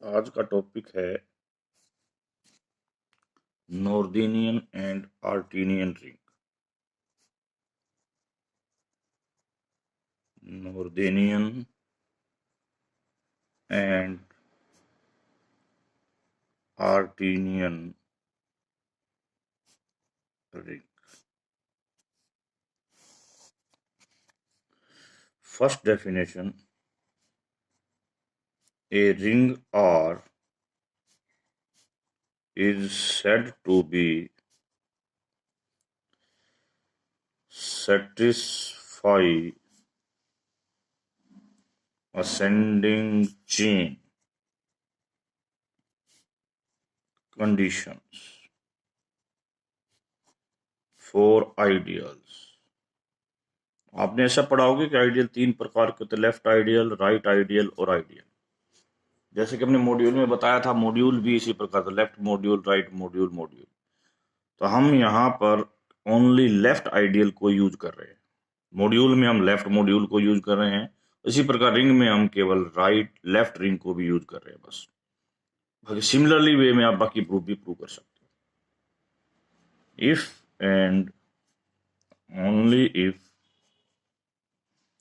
आज का टॉपिक है Noetherian and Artinian ring. Noetherian and Artinian ring. First definition, a ring R is said to be satisfy ascending chain conditions for ideals। आपने ऐसा पढ़ा होगा कि आइडियल तीन प्रकार के होते हैं, लेफ्ट आइडियल, राइट आइडियल और आइडियल। जैसे कि हमने मॉड्यूल में बताया था, मॉड्यूल भी इसी प्रकार था, left module, right module, module. तो हम यहाँ पर ओनली लेफ्ट आइडियल को यूज कर रहे हैं। मॉड्यूल में हम लेफ्ट मॉड्यूल को यूज कर रहे हैं, इसी प्रकार रिंग में हम केवल राइट लेफ्ट रिंग को भी यूज कर रहे हैं बस। बाकी सिमिलरली वे में आप बाकी प्रूफ भी प्रूव कर सकते हो। If and only if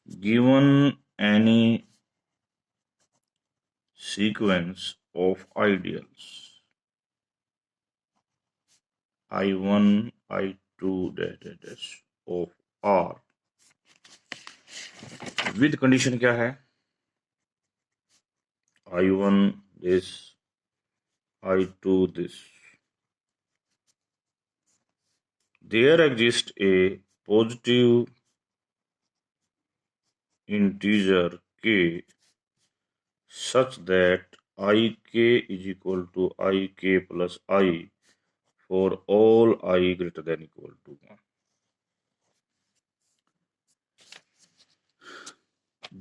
given any sequence of ideals I1 I2 dash dash dash of R with condition क्या है, I1 this, I2 this, there exists a positive integer k such that ik is equal to ik plus I for all I greater than equal to 1।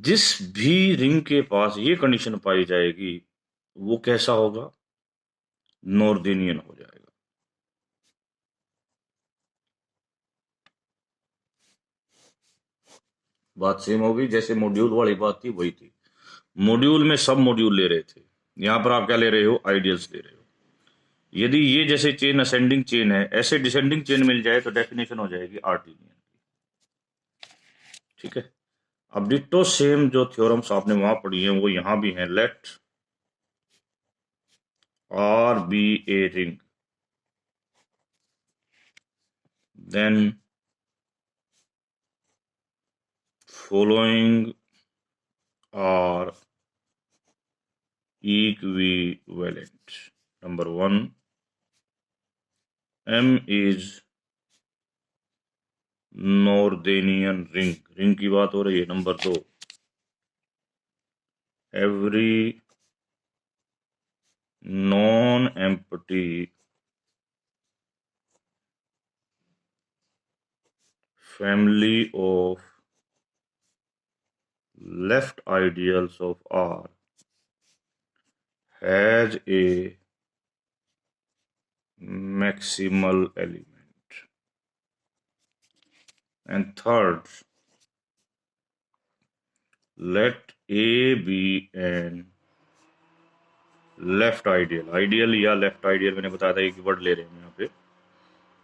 जिस भी ring के पास ये condition पाई जाएगी वो कैसा होगा, नॉर्देनियन हो जाएगा। बात सेम होगी, जैसे मॉड्यूल वाली बात थी वही थी। मॉड्यूल में सब मॉड्यूल ले रहे थे, यहां पर आप क्या ले रहे हो, आइडियल्स ले रहे हो। यदि ये जैसे चेन असेंडिंग चेन है, ऐसे डिसेंडिंग चेन मिल जाए तो डेफिनेशन हो जाएगी आर्टीनियन। ठीक है। अब डिट्टो सेम जो थ्योरम्स आपने वहां पढ़ी हैं वो यहां भी हैं। Let R be a ring, then following are equivalent। Number 1, M is Noetherian ring, ring की बात हो रही है। Number 2, every non-empty family of left ideals of R has a maximal element। And third, let A be an left ideal, ideal या left ideal मैंने बताया था, एक वर्ड ले रहे हैं यहाँ पे,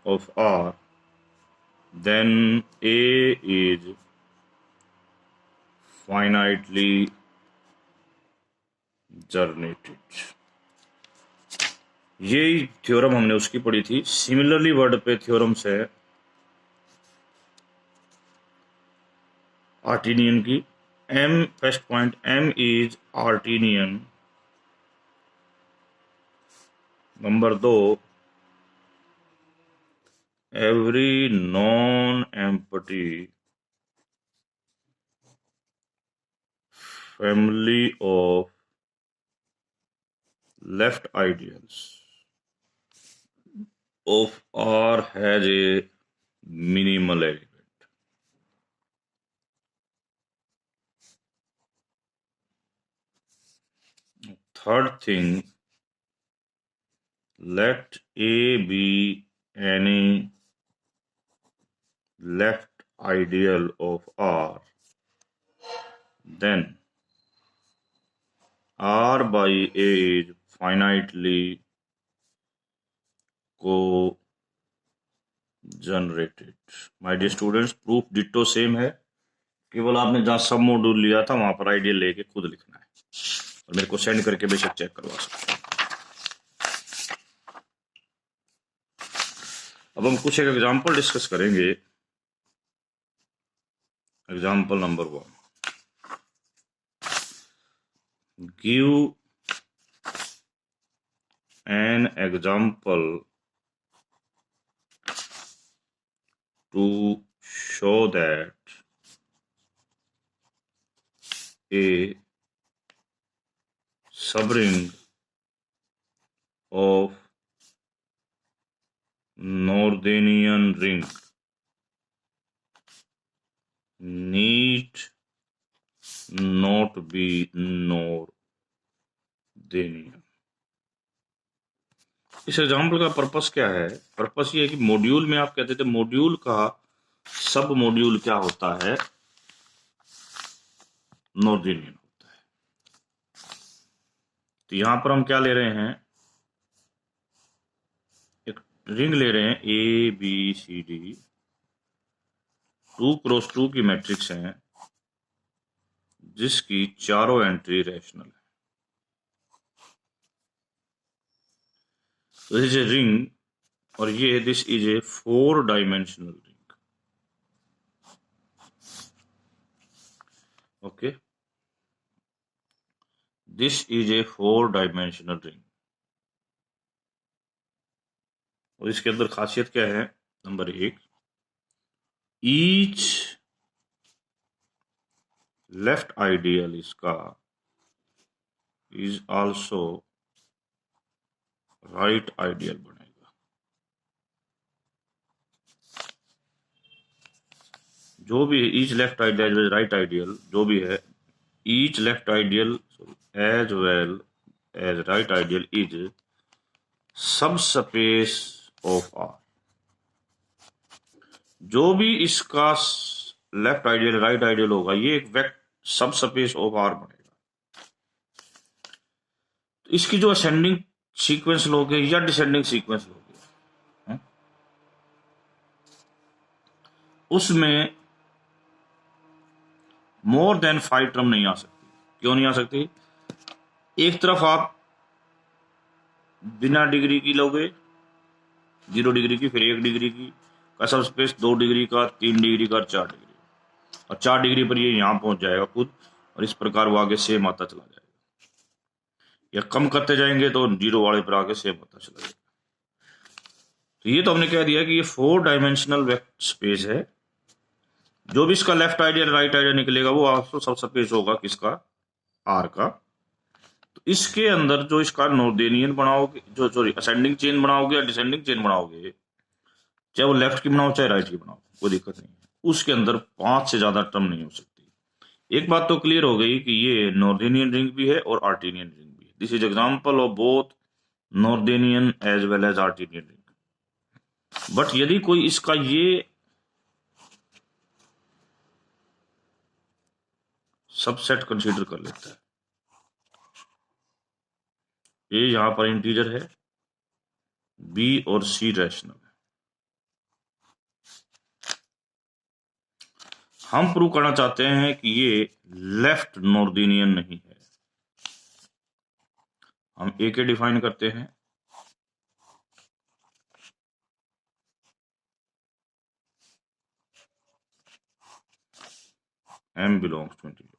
of R, then A is finitely generated. यही थ्योरम हमने उसकी पढ़ी थी। सिमिलरली वर्ड पे थ्योरम्स है आर्टीनियन की। M, first point, M is Artinian. Number 2, every non empty family of left ideals of R has a minimal element। Third thing, let A be any left ideal of R, then R by A is finitely co-generated. My dear students, proof ditto same है, केवल आपने जहां सब module लिया था वहां पर ideal लेके खुद लिखना है और मेरे को सेंड करके बेशक चेक करवा सकते हैं। अब हम कुछ एक एग्जांपल डिस्कस करेंगे। Example number 1, give an example to show that a subring of Northenian ring need not be Northenian। इस एग्जाम्पल का पर्पस क्या है? पर्पस ये है कि मॉड्यूल में आप कहते थे मॉड्यूल का सब मॉड्यूल क्या होता है? नॉर्थेनियन होता है। तो यहां पर हम क्या ले रहे हैं? एक रिंग ले रहे हैं ABCD, 2x2 की मैट्रिक्स है जिसकी चारों एंट्री रैशनल है। तो दिस इज ए रिंग और ये this is a 4 dimensional ring. Okay, this is a 4 dimensional ring और इसके अंदर खासियत क्या है? नंबर 1, ईच लेफ्ट आइडियल इसका इज आल्सो राइट आइडियल बनेगा। जो भी each left ideal right ideal जो भी है, each left ideal as well as right ideal is subspace of R. जो भी इसका लेफ्ट आइडियल राइट आइडियल होगा ये एक वेक्टर सबस्पेस ऑफ आर बनेगा। तो इसकी जो असेंडिंग सीक्वेंस लोगे या डिसेंडिंग सीक्वेंस लोगे उसमें मोर देन 5 टर्म नहीं आ सकती। क्यों नहीं आ सकती? एक तरफ आप बिना डिग्री की लोगे 0 डिग्री की, फिर 1 डिग्री की का सब स्पेस, 2 डिग्री का, 3 डिग्री का, 4 डिग्री, और 4 डिग्री पर ये यहां पहुंच जाएगा खुद और इस प्रकार वो आगे सेम आता चला जाएगा। या कम करते जाएंगे तो 0 वाले पर आगे सेम आता चला जाएगा। तो ये तो हमने कह दिया कि ये 4 डायमेंशनल वेक्टर स्पेस है। जो भी इसका लेफ्ट आइडियल राइट आइडियल निकलेगा वो आपको सब स्पेस होगा किसका? आर का। तो इसके अंदर जो इसका नॉर्थेनियन बनाओगे, जो सॉरी असेंडिंग चेन बनाओगे या डिसेंडिंग चेन बनाओगे, चाहे वो लेफ्ट की बनाओ चाहे राइट की बनाओ, कोई दिक्कत नहीं है। उसके अंदर 5 से ज्यादा टर्म नहीं हो सकती। एक बात तो क्लियर हो गई कि ये नॉर्थेनियन रिंग भी है और आर्टेनियन रिंग भी है। This is example of both Noetherian as well as Artinian ring. But यदि कोई इसका ये सबसेट कंसीडर कर लेता है, ये यहां पर इंटीजर है, बी और सी रैशनल है, हम प्रूव करना चाहते हैं कि ये लेफ्ट नॉर्थेनियन नहीं है। हम ए के डिफाइन करते हैं, एम बिलोंग्स टू इंटीजर।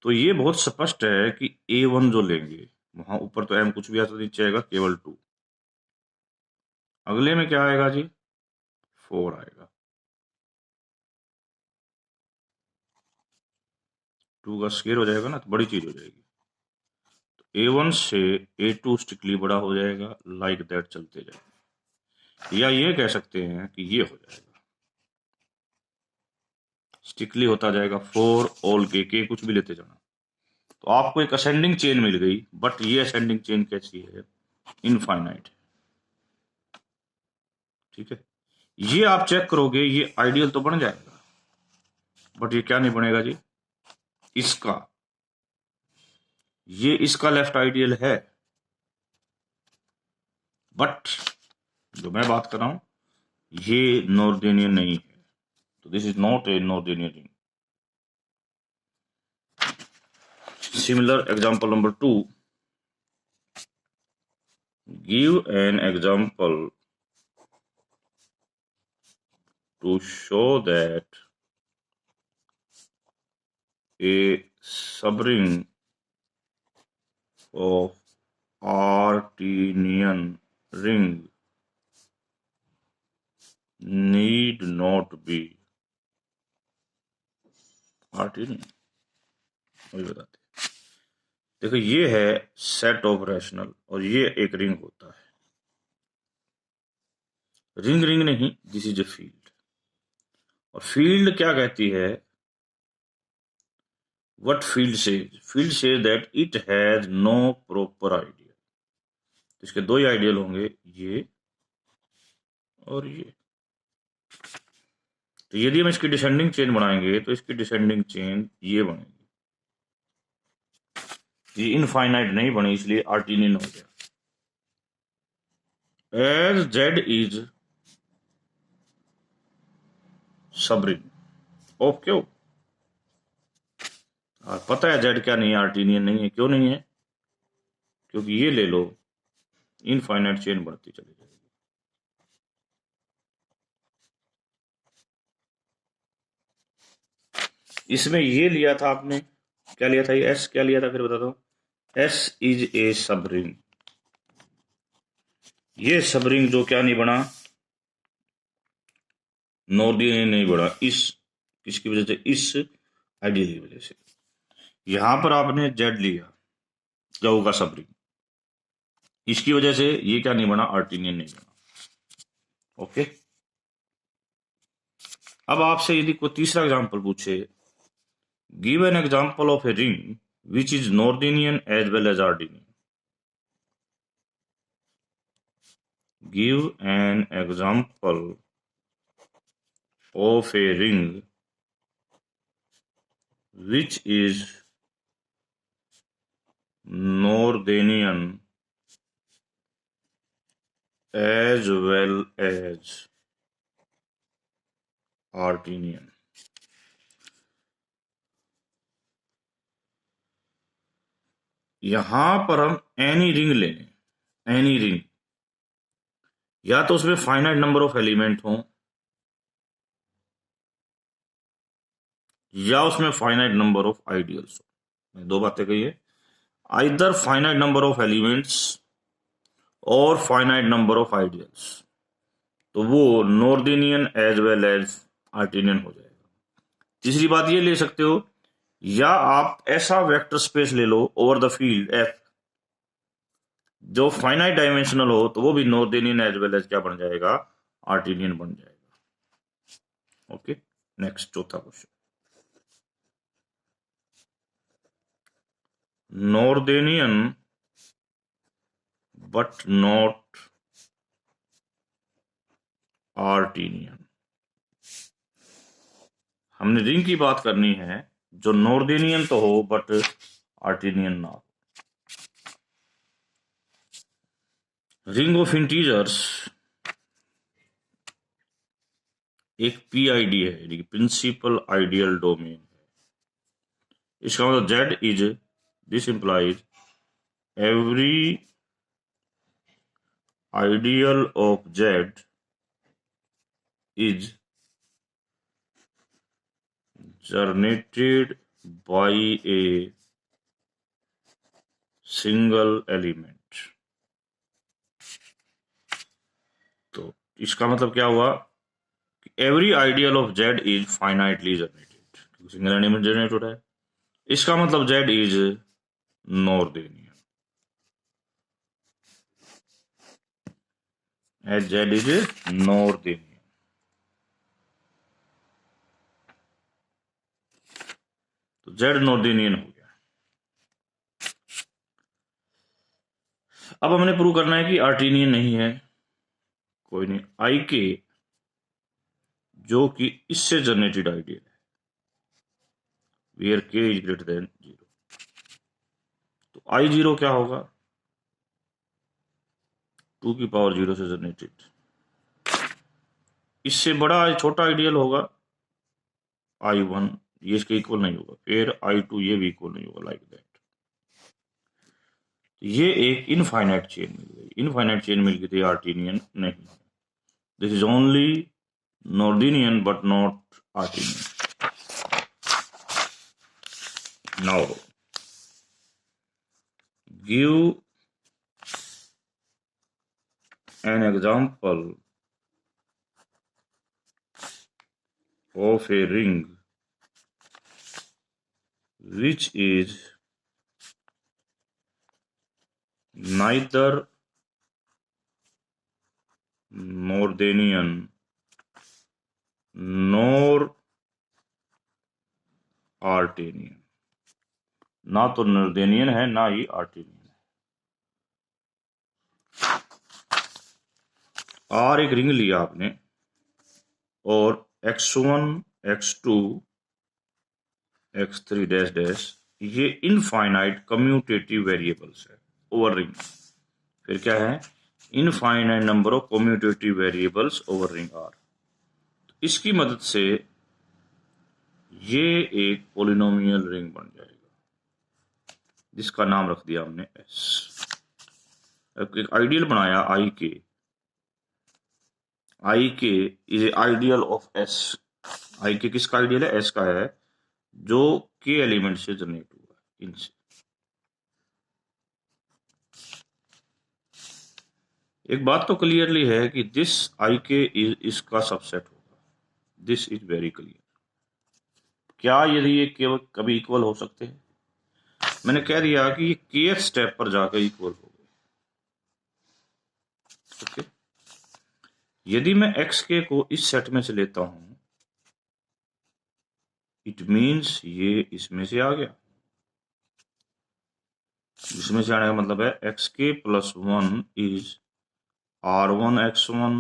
तो ये बहुत स्पष्ट है कि A1 जो लेंगे वहां ऊपर तो एम कुछ भी आता नीचे आएगा केवल 2। अगले में क्या आएगा जी? 4 आएगा। 2 का स्केयर हो जाएगा ना, तो बड़ी चीज हो जाएगी। तो A1 से A2 स्ट्रिक्टली बड़ा हो जाएगा, लाइक दैट चलते जाएगा। या ये कह सकते हैं कि ये हो जाएगा स्ट्रिक्टली होता जाएगा 4 ऑल के कुछ भी लेते जाना। तो आपको एक असेंडिंग चेन मिल गई, बट ये असेंडिंग चेन कैसी है? इनफाइनाइट। ठीक है, ये आप चेक करोगे ये आइडियल तो बन जाएगा, बट ये क्या नहीं बनेगा जी? इसका ये इसका लेफ्ट आइडियल है, बट जो मैं बात कर रहा हूं ये नॉर्देनियन नहीं है, तो this is not a Noetherian ring. Similar example number 2, give an example to show that a subring of Artinian ring need not be Artinian। वही बताते, देखो ये है सेट ऑफ रैशनल और ये एक रिंग होता है। रिंग रिंग नहीं, दिस इज ए फील्ड। और फील्ड क्या कहती है, what field says, field says that it has no proper ideal. इसके दो ही आइडियल होंगे, ये और ये। तो यदि हम इसकी डिसेंडिंग चेन बनाएंगे तो इसकी डिसेंडिंग चेन ये बनेगी, ये इनफाइनाइट नहीं बनी, इसलिए आर्टिनियन हो गया। As Z is subring of क्यों, और पता है जेड क्या नहीं है, आर्टिनियन नहीं है। क्यों नहीं है, क्योंकि ये ले लो, इनफाइनाइट चेन बढ़ती चली जाएगी। इसमें ये लिया था आपने, क्या लिया था, ये एस क्या लिया था, फिर बताता हूं। एस इज ए सबरिंग, ये सबरिंग जो क्या नहीं बना, नॉर्दियन नहीं बना, इस किसकी वजह से, इस आइडियल की वजह से। यहां पर आपने जेड लिया, जाऊ का सबरिंग, इसकी वजह से ये क्या नहीं बना, आर्टिनियन नहीं बना। ओके, अब आपसे यदि कोई तीसरा एग्जांपल पूछे, give an example of a ring which is Noetherian as well as Artinian. Give an example of a ring which is Nordenian as well as Artinian। यहां पर हम एनी रिंग लें, एनी रिंग, या तो उसमें finite number of element हो या उसमें फाइनाइट नंबर ऑफ आइडियल्स हो। दो बातें कही है, either finite number of elements और फाइनाइट नंबर ऑफ आइडियल्स, तो वो नॉर्दिनियन एज वेल एज आर्टिनियन हो जाएगा। तीसरी बात ये ले सकते हो, या आप ऐसा वेक्टर स्पेस ले लो ओवर द फील्ड एफ जो फाइनाइट डायमेंशनल हो, तो वो भी नॉर्दिनियन एज वेल एज क्या बन जाएगा, आर्टिनियन बन जाएगा। ओके, नेक्स्ट चौथा क्वेश्चन, नॉर्देनियन बट नॉट आर्टिनियन। हमने रिंग की बात करनी है जो नॉर्देनियन तो हो बट आर्टिनियन ना हो। रिंग ऑफ इंटीजर्स एक पीआईडी है, यानी कि प्रिंसिपल आइडियल डोमेन है। इसका मतलब Z is, this implies every ideal of Z is generated by a single element। तो इसका मतलब क्या हुआ, every ideal of Z is finitely generated, क्योंकि सिंगल एलिमेंट जनरेट हो रहा है। इसका मतलब Z is Noetherian, as Z is Noetherian. तो जेड नॉर्देनियन हो गया। अब हमने प्रूव करना है कि आर्टिनियन नहीं है। कोई नहीं, आई के जो कि इससे जनरेटेड आइडियल है, वेयर के इज ग्रेटर देन 0। तो I0 क्या होगा, 2⁻0 से जनरेटेड। इससे बड़ा छोटा आइडियल होगा I1, ये इसके इक्वल नहीं होगा, फिर I2 ये भी इक्वल नहीं होगा, लाइक दैट। ये एक इनफाइनाइट चेन मिल गई, इनफाइनाइट चेन मिल गई थी, आर्टिनियन नहीं। This is only Noetherian but not Artinian. Now give an example of a ring which is neither Nordenian nor Artinian, ना तो नॉर्डेनियन है ना ही आर्टिनियन है। और एक रिंग लिया आपने और x1 x2 x3 dash dash, ये इनफाइनाइट कम्यूटेटिव वेरिएबल्स है ओवर रिंग। फिर क्या है, infinite number of commutative variables over ring R. इसकी मदद से ये एक पोलिनोमियल रिंग बन जाएगा जिसका नाम रख दिया हमने एस। एक आइडियल बनाया I K is a ideal of S. I K किसका आइडियल है, एस का है, जो के एलिमेंट से जनरेट हुआ है इनसे। एक बात तो क्लियरली है कि दिस आई के इज इसका सबसेट होगा, दिस इज वेरी क्लियर। क्या यदि ये केवल कभी इक्वल हो सकते हैं, मैंने कह दिया कि ये kth स्टेप पर जाकर इक्वल हो गए। ओके, यदि मैं एक्स के को इस सेट में से लेता हूं, इट मीन्स ये इसमें से आ गया। इसमें से आने का मतलब है एक्स के plus 1 is R1 x1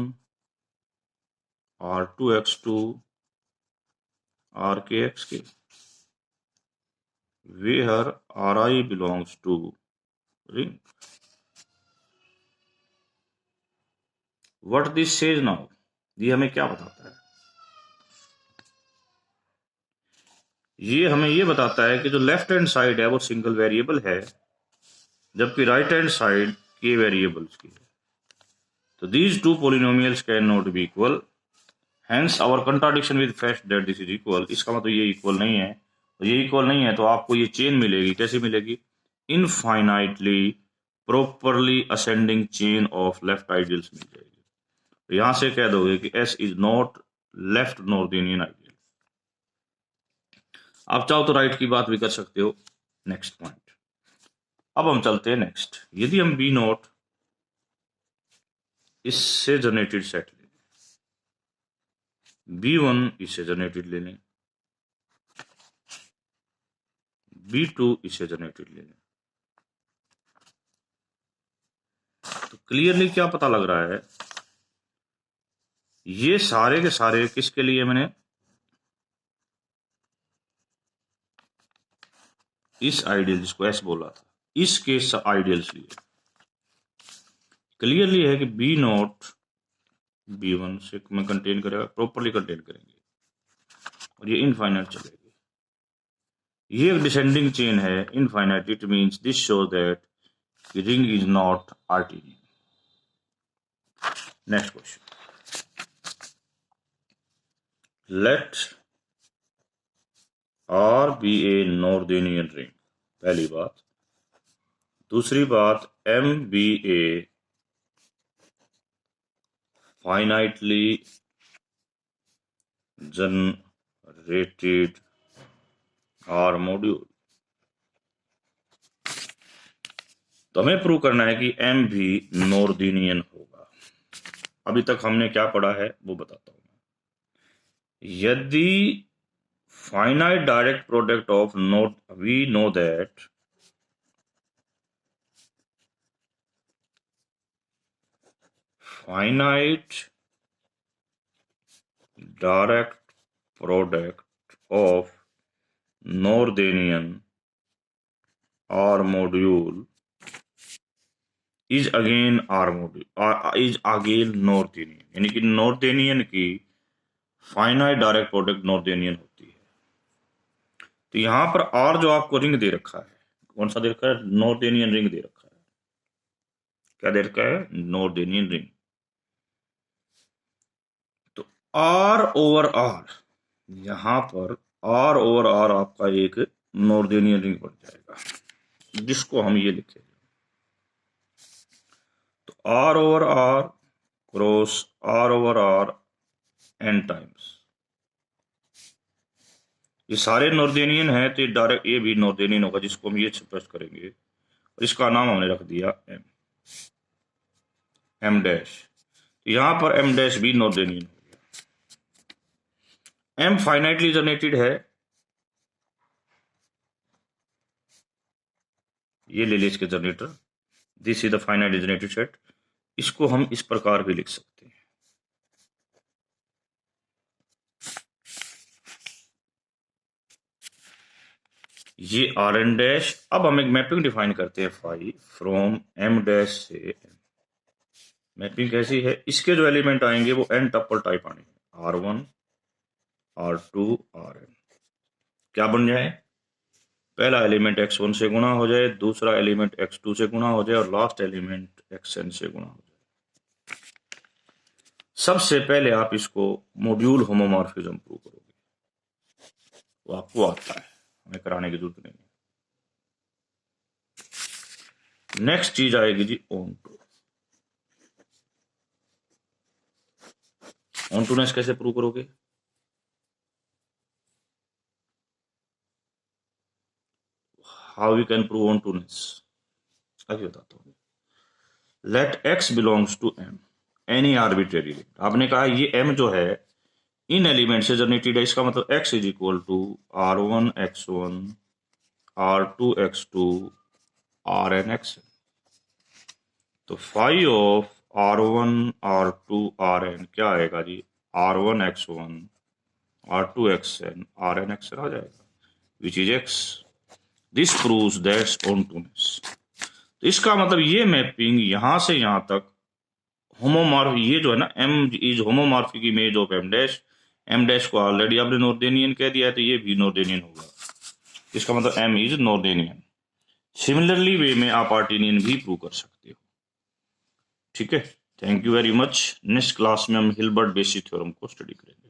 R2 x2 RK xk, where Ri belongs to ring. What this says now, ये हमें क्या बताता है, ये हमें ये बताता है कि जो लेफ्ट हैंड साइड है वो सिंगल वेरिएबल है, जबकि राइट हैंड साइड के वेरिएबल्स की है। तो these two polynomials cannot be equal, hence our contradiction with fact that this is equal। इसका मतलब ये इक्वल नहीं है, तो ये इक्वल नहीं है तो आपको ये चेन मिलेगी, कैसे मिलेगी, infinitely properly ascending chain of left ideals मिल जाएगी। तो यहां से कह दोगे कि S is not left Noetherian ideal. आप चाहो तो राइट की बात भी कर सकते हो। नेक्स्ट पॉइंट, अब हम चलते हैं नेक्स्ट। यदि हम बी नॉट इससे जनरेटेड सेट ले लें, B1 इससे जनरेटेड ले लें, B2 इससे जनरेटेड ले लें, तो क्लियरली क्या पता लग रहा है, ये सारे के सारे किसके लिए, मैंने इस आइडियल जिसको एस बोला था, इसके आइडियल्स लिए क्लियरली है कि बी नॉट B1 से में कंटेन करेगा, प्रॉपरली कंटेन करेंगे और ये इनफाइनाइट चलेगी। ये एक डिसेंडिंग चेन है infinite, it means this show that ring is not Artinian. Next question, let R be a Noetherian ring, पहली बात। दूसरी बात, M be a finitely generated R module. तो हमें प्रूव करना है कि M भी नॉर्डेनियन होगा। अभी तक हमने क्या पढ़ा है वो बताता हूं मैं। यदि finite direct product of note, we know that finite direct product of Nordenian R module is again R module is again Northenian, यानी कि नॉर्थेनियन की फाइनाइट डायरेक्ट प्रोडक्ट नॉर्थेनियन होती है। तो यहां पर R जो आपको रिंग दे रखा है, कौन सा दे रखा है? नॉर्थेनियन रिंग दे रखा है। क्या दे रखा है? नॉर्थेनियन रिंग। तो R ओवर R, यहां पर R ओवर R आपका एक नॉर्थेनियन रिंग बन जाएगा, जिसको हम ये लिखेंगे। तो R over R cross R over R n times, ये सारे नॉर्थेनियन है, तो डायरेक्ट ये भी नॉर्थेनियन होगा, जिसको हम ये एक्सप्रेस करेंगे, और इसका नाम हमने रख दिया M डैश। यहां पर M डैश भी नॉर्थेनियन हो गया। M फाइनाइटली जनरेटेड है, ये ले लीजिए इसके generator, this is the finitely generated set. इसको हम इस प्रकार भी लिख सकते हैं, ये आर एन डैश। अब हम एक मैपिंग डिफाइन करते हैं फाई फ्रॉम एम डैश से एम। मैपिंग कैसी है? इसके जो एलिमेंट आएंगे वो एन टप्पल टाइप आएंगे, R1 R2 Rn। क्या बन जाए? पहला एलिमेंट x1 से गुणा हो जाए, दूसरा एलिमेंट x2 से गुणा हो जाए, और लास्ट एलिमेंट xn से गुणा हो जाए। सबसे पहले आप इसको मॉड्यूल होमोमॉर्फिज्म प्रूव करोगे, वो आपको आता है, हमें कराने की जरूरत नहीं है। नेक्स्ट चीज आएगी जी ऑनटू। ऑनटूनेस कैसे प्रूव करोगे? How you can prove ontoness, अभी बताता हूँ। Let x belongs to m any arbitrary limit. आपने कहा ये m जो है इन एलिमेंट से जनरेटेड है, इसका मतलब x is equal to R1 x1 R2 x2 Rn xn। तो phi of R1 R2 Rn क्या आएगा जी? R1 x1 R2 xn Rn xn आ जाएगा, which is x। This proves that's ontoness. तो इसका मतलब ये मैपिंग यहां से यहां तक होमोमॉर्फ, ये जो है ना m is homomorphic image of m dash. m dash को ऑलरेडी आपने नॉर्थेनियन कह दिया है, तो ये भी नॉर्थेनियन होगा, इसका मतलब m इज नॉर्थेनियन। सिमिलरली वे में आप आर्टेनियन भी प्रूव कर सकते हो। ठीक है, thank you very much. Next class में हम हिल्बर्ट बेसिस थ्योरम को स्टडी करेंगे।